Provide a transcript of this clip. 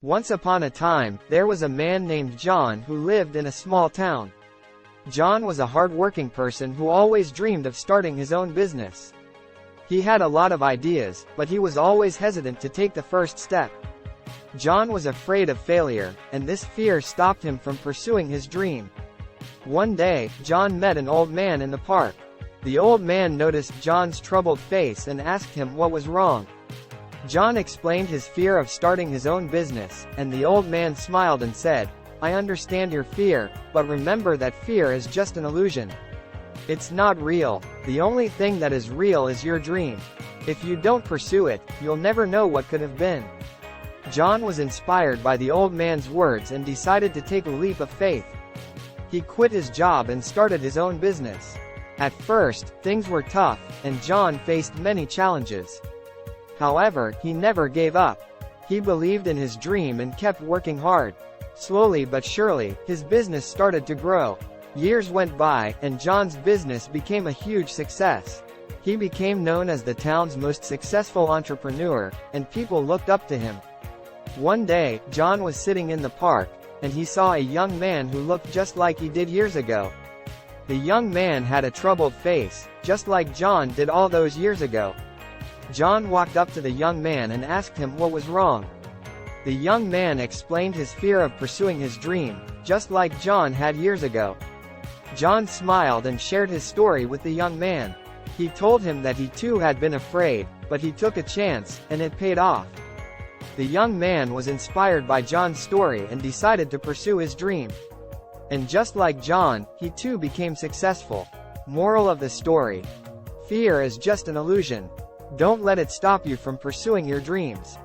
Once upon a time, there was a man named John who lived in a small town. John was a hard-working person who always dreamed of starting his own business. He had a lot of ideas, but he was always hesitant to take the first step. John was afraid of failure, and this fear stopped him from pursuing his dream. One day, John met an old man in the park. The old man noticed John's troubled face and asked him what was wrong. John explained his fear of starting his own business, and the old man smiled and said, "I understand your fear, but remember that fear is just an illusion. It's not real. The only thing that is real is your dream. If you don't pursue it, you'll never know what could have been." John was inspired by the old man's words and decided to take a leap of faith. He quit his job and started his own business. At first, things were tough, and John faced many challenges. However, he never gave up. He believed in his dream and kept working hard. Slowly but surely, his business started to grow. Years went by, and John's business became a huge success. He became known as the town's most successful entrepreneur, and people looked up to him. One day, John was sitting in the park, and he saw a young man who looked just like he did years ago. The young man had a troubled face, just like John did all those years ago. John walked up to the young man and asked him what was wrong. The young man explained his fear of pursuing his dream, just like John had years ago. John smiled and shared his story with the young man. He told him that he too had been afraid, but he took a chance, and it paid off. The young man was inspired by John's story and decided to pursue his dream. And just like John, he too became successful. Moral of the story: fear is just an illusion. Don't let it stop you from pursuing your dreams.